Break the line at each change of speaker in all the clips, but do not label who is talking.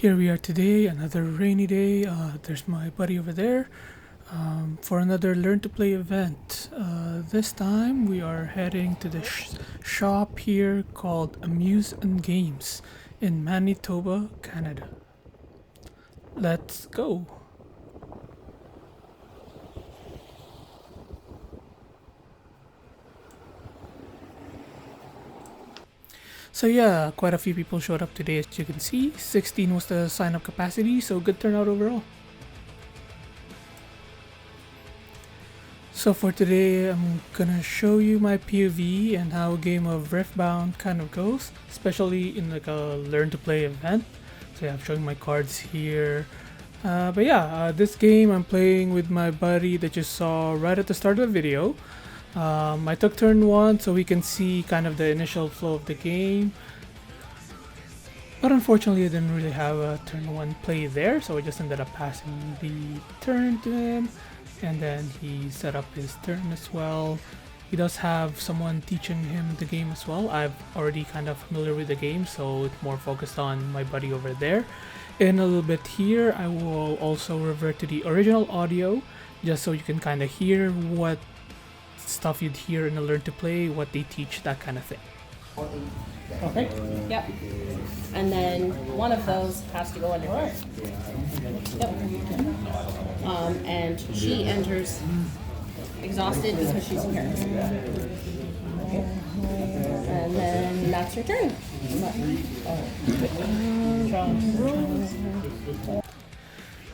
Here we are today, another rainy day. There's my buddy over there for another Learn to Play event. This time we are heading to the shop here called Amuse and Games in Manitoba, Canada. Let's go! So yeah, quite a few people showed up today as you can see. 16 was the sign-up capacity, so good turnout overall. So for today, I'm gonna show you my POV and how a game of Riftbound kind of goes, especially in like a learn to play event. So yeah, I'm showing my cards here. But yeah, this game I'm playing with my buddy that you saw right at the start of the video. I took turn 1 so we can see kind of the initial flow of the game. But unfortunately I didn't really have a turn 1 play there, so I just ended up passing the turn to him. And then he set up his turn as well. He does have someone teaching him the game as well. I'm already kind of familiar with the game, so it's more focused on my buddy over there. In a little bit here, I will also revert to the original audio, just so you can kind of hear what stuff you'd hear in a Learn to Play, what they teach, that kind of thing.
Okay. Yep. And then one of those has to go under her. Yep. And she enters exhausted because she's here. Okay. And then that's your turn.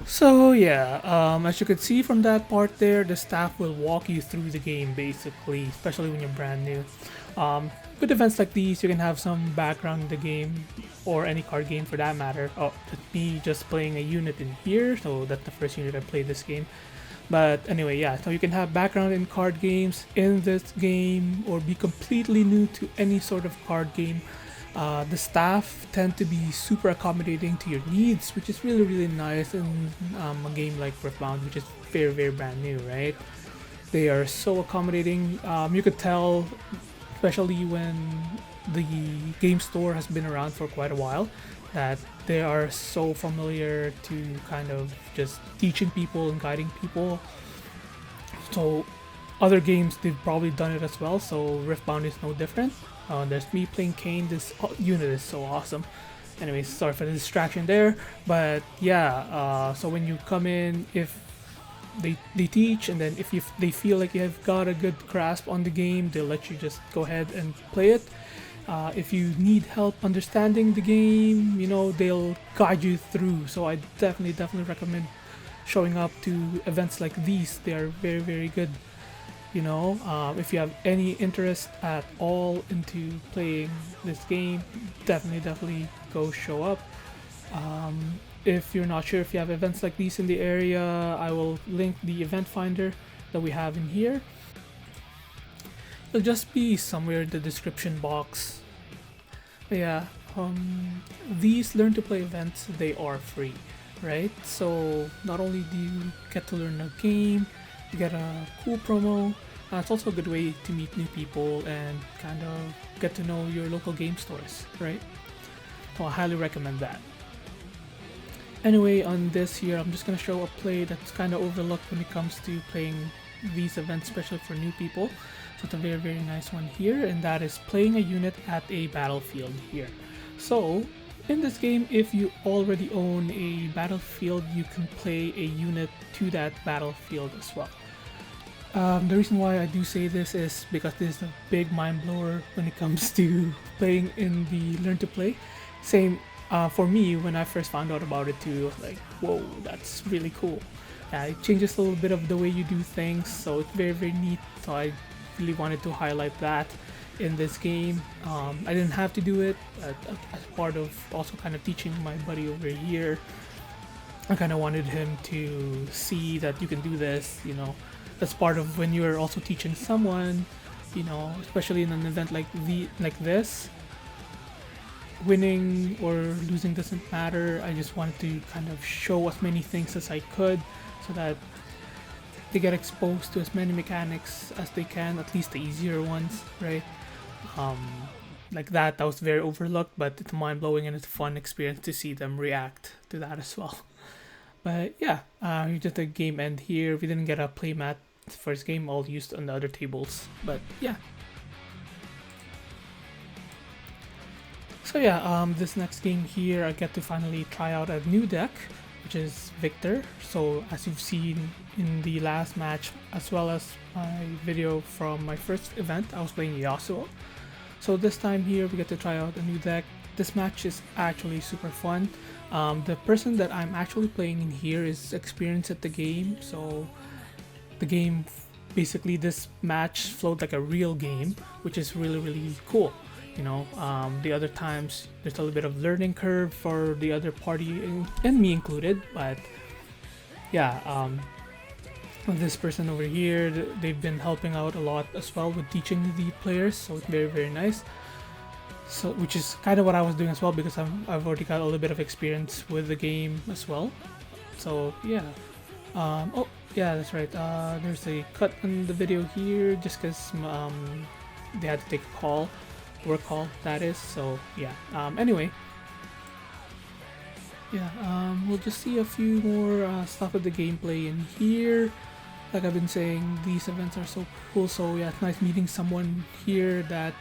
So yeah, as you can see from that part there, the staff will walk you through the game basically, especially when you're brand new. With events like these, you can have some background in the game, or any card game for that matter. Oh, that's me just playing a unit in here, so that's the first unit I played this game. But anyway, yeah, so you can have background in card games in this game, or be completely new to any sort of card game. The staff tend to be super accommodating to your needs, which is really nice in a game like Riftbound, which is very brand new, right? They are so accommodating. You could tell, especially when the game store has been around for quite a while, that they are so familiar to kind of just teaching people and guiding people. So other games, they've probably done it as well, so Riftbound is no different. There's me playing Kane. This unit is so awesome. Anyways, sorry for the distraction there, but yeah, so when you come in, if they teach, and then if they feel like you have got a good grasp on the game, they'll let you just go ahead and play it. If you need help understanding the game, you know, they'll guide you through. So I definitely recommend showing up to events like these. They are very good. You know, if you have any interest at all into playing this game, definitely go show up. If you're not sure if you have events like these in the area, I will link the event finder that we have in here. It'll just be somewhere in the description box. But yeah, these Learn to Play events, they are free, right? So not only do you get to learn a game, you get a cool promo. It's also a good way to meet new people and kind of get to know your local game stores, right? So I highly recommend that. Anyway, on this here, I'm just going to show a play that's kind of overlooked when it comes to playing these events, especially for new people. So it's a very nice one here, and that is playing a unit at a battlefield here. So in this game, if you already own a battlefield, you can play a unit to that battlefield as well. The reason why I do say this is because this is a big mind blower when it comes to playing in the Learn to Play. Same for me, when I first found out about it too, I was like, whoa, that's really cool. It changes a little bit of the way you do things, so it's very neat. So I really wanted to highlight that in this game. I didn't have to do it as part of also kind of teaching my buddy over here. I kind of wanted him to see that you can do this, you know. That's part of when you're also teaching someone, you know, especially in an event like this. Winning or losing doesn't matter. I just wanted to kind of show as many things as I could, so that they get exposed to as many mechanics as they can, at least the easier ones, right? like that was very overlooked, but it's mind-blowing and it's a fun experience to see them react to that as well. But yeah, just a game end here. We didn't get a playmat first game, all used on the other tables, but yeah. So yeah, this next game here, I get to finally try out a new deck, which is Victor. So as you've seen in the last match, as well as my video from my first event, I was playing Yasuo. So this time here, we get to try out a new deck. This match is actually super fun. The person that I'm actually playing in here is experienced at the game, so the game, basically this match flowed like a real game, which is really cool. You know, the other times there's a little bit of learning curve for the other party and me included, but yeah, this person over here, they've been helping out a lot as well with teaching the players, so it's very nice. So, which is kind of what I was doing as well, because I've already got a little bit of experience with the game as well. So yeah, oh yeah, that's right. There's a cut in the video here just because they had to take a call, work call that is. So yeah. Anyway, yeah. We'll just see a few more stuff of the gameplay in here. Like I've been saying, these events are so cool. So yeah, it's nice meeting someone here that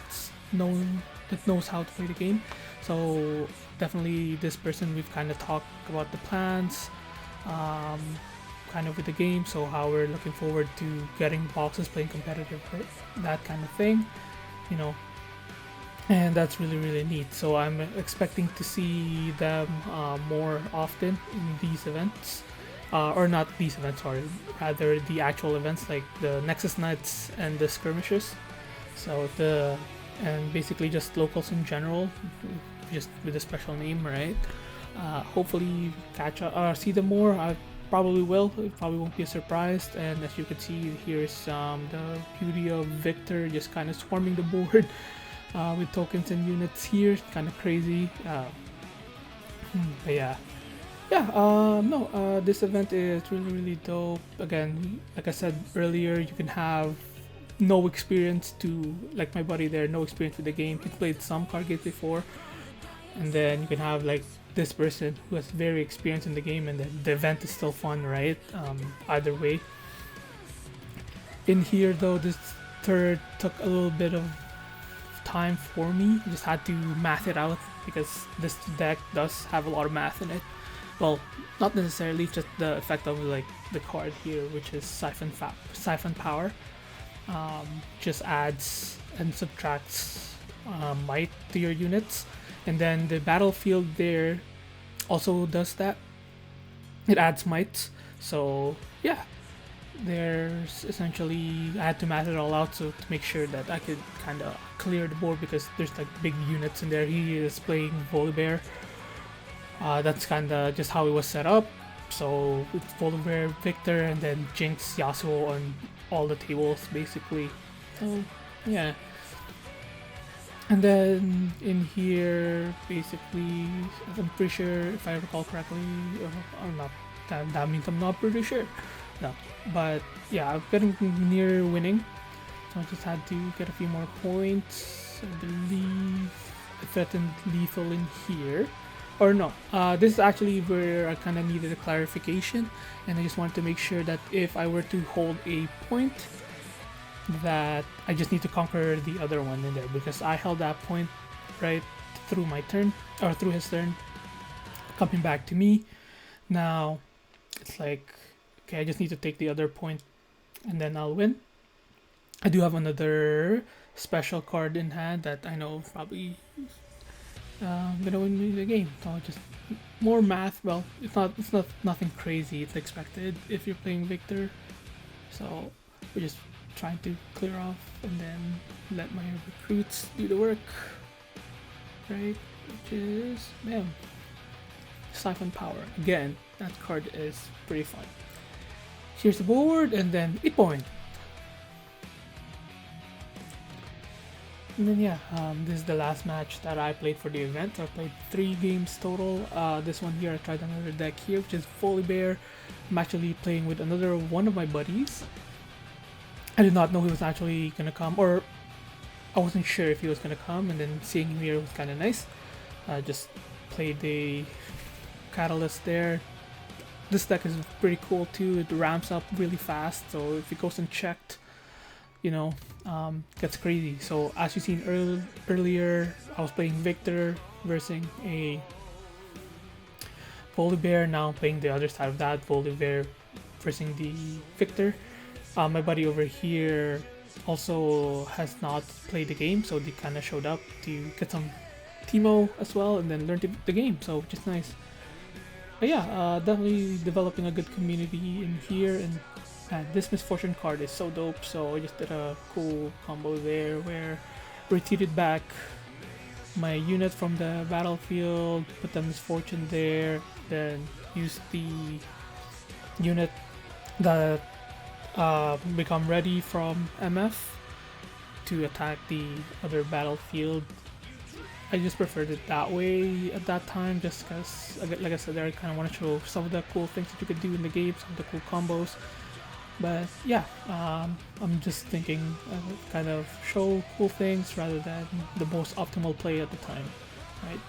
knows how to play the game. So definitely this person, we've kind of talked about the plans, kind of with the game, so how we're looking forward to getting boxes, playing competitive, that kind of thing, you know, and that's really neat. So I'm expecting to see them more often in these events, or not these events, sorry, rather the actual events like the Nexus Nights and the skirmishes. So and basically just locals in general, just with a special name, right? Hopefully catch up, see them more. I probably will. It probably won't be a surprise. And as you can see, here's the beauty of Victor just kind of swarming the board with tokens and units here. Kind of crazy. But yeah. This event is really dope. Again, like I said earlier, you can have no experience to, like my buddy there, no experience with the game. He played some card games before, and then you can have like this person who has very experienced in the game, and the event is still fun, right? Either way. In here though, this third took a little bit of time for me. I just had to math it out because this deck does have a lot of math in it. Well, not necessarily, just the effect of like the card here, which is Siphon Power. Just adds and subtracts might to your units, and then the battlefield there also does that. It adds might. So yeah, there's essentially, I had to math it all out so to make sure that I could kind of clear the board, because there's like big units in there. He is playing Volibear. That's kind of just how it was set up. So it's Volibear, Victor, and then Jinx, Yasuo on all the tables basically. So yeah. And then in here, basically, I'm pretty sure, if I recall correctly, or not, that means I'm not pretty sure. No, but yeah, I'm getting near winning. So I just had to get a few more points. I believe I threatened lethal in here. Or no, this is actually where I kind of needed a clarification, and I just wanted to make sure that if I were to hold a point, that I just need to conquer the other one in there, because I held that point right through my turn, or through his turn, coming back to me. Now it's like, okay, I just need to take the other point and then I'll win. I do have another special card in hand that I know probably gonna win me the game. So just more math. Well, it's not nothing crazy. It's expected if you're playing Victor. So we're just trying to clear off and then let my recruits do the work, right? Which is, bam, Siphon Power. Again, that card is pretty fun. Here's the board, and then 8 point. And then yeah, this is the last match that I played for the event. I played 3 games total. This one here, I tried another deck here, which is Volibear. I'm actually playing with another one of my buddies. I did not know he was actually gonna come, or I wasn't sure if he was gonna come, and then seeing him here was kind of nice. Just played the Catalyst there. This deck is pretty cool too. It ramps up really fast, so if it goes unchecked, you know, gets crazy. So as you seen earlier, I was playing Victor versus a Volibear. Now I'm playing the other side of that, Volibear versus the Victor. My buddy over here also has not played the game, so they kind of showed up to get some Teemo as well and then learn the game, so which is nice. But yeah, definitely developing a good community in here, and this Misfortune card is so dope. So I just did a cool combo there where retreated back my unit from the battlefield, put the Misfortune there, then used the unit that become ready from MF to attack the other battlefield. I just preferred it that way at that time, just because, like I said, I kind of want to show some of the cool things that you could do in the game, some of the cool combos. But yeah, I'm just thinking kind of show cool things rather than the most optimal play at the time, right?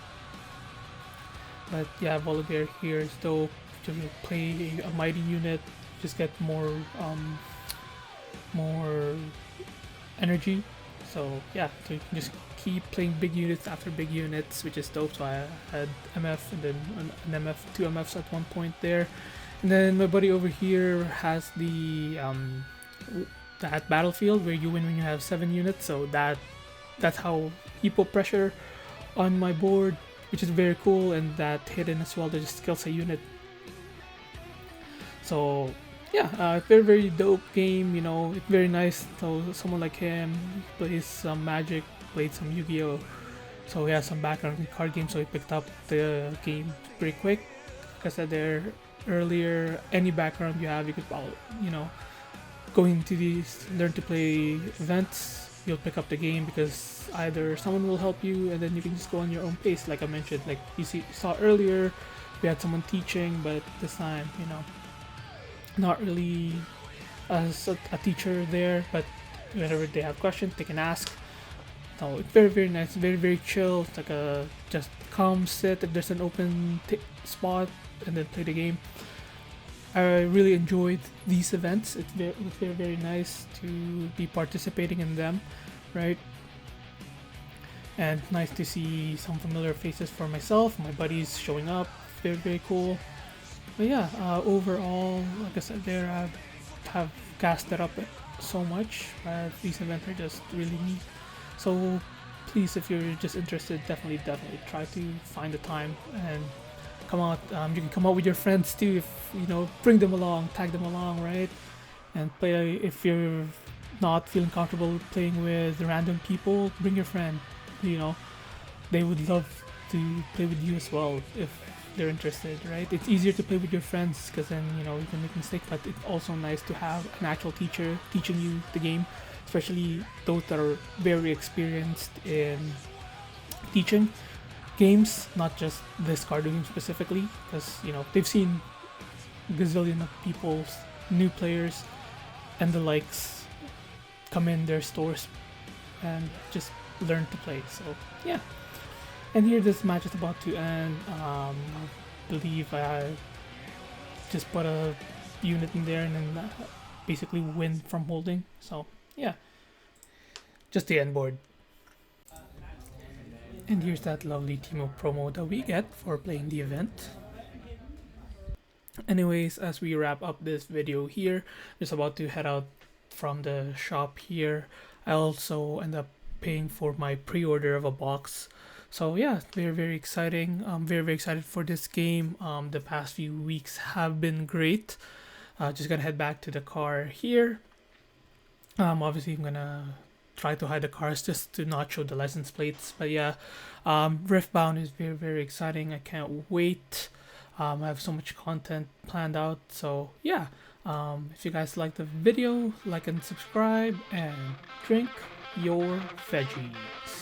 But yeah, Volibear here is dope. To play a mighty unit, just get more energy. So yeah, so you can just keep playing big units after big units, which is dope. So I had MF and then an MF, 2 MFs at one point there. And then my buddy over here has the that battlefield where you win when you have 7 units. So that's how he put pressure on my board, which is very cool. And that hidden as well, that just kills a unit. So yeah, very dope game, you know, it's very nice. So someone like him plays some Magic, played some Yu-Gi-Oh, so he has some background in card games, so he picked up the game pretty quick. Like I said there earlier, any background you have, you could follow, you know, going to these learn to play events, you'll pick up the game because either someone will help you and then you can just go on your own pace. Like I mentioned, like you saw earlier, we had someone teaching, but this time, you know, not really as a teacher there, but whenever they have questions they can ask. So it's very nice, very chill. It's like a just calm sit if there's an open spot and then play the game. I really enjoyed these events. It's very nice to be participating in them, right? And nice to see some familiar faces for myself, my buddies showing up. Very cool. But yeah, overall, like I said there, I have gassed it up so much. These events are just really neat. So please, if you're just interested, definitely try to find the time and come out. You can come out with your friends too, if you know, bring them along, tag them along, right? And play. If you're not feeling comfortable playing with random people, bring your friend. You know, they would love to play with you as well if they're interested, right? It's easier to play with your friends because then, you know, you can make mistakes, but it's also nice to have an actual teacher teaching you the game, especially those that are very experienced in teaching games, not just this card game specifically, because, you know, they've seen a gazillion of people's new players and the likes come in their stores and just learn to play. So yeah. And here this match is about to end. I believe I just put a unit in there and then basically win from holding. So yeah, just the end board. And here's that lovely Teemo promo that we get for playing the event. Anyways, as we wrap up this video here, just about to head out from the shop here. I also end up paying for my pre-order of a box. So yeah, very exciting. I'm very excited for this game. The past few weeks have been great. Just gonna head back to the car here. Obviously I'm gonna try to hide the cars just to not show the license plates. But yeah, Riftbound is very exciting. I can't wait. I have so much content planned out. So yeah, if you guys like the video, like and subscribe, and drink your veggies.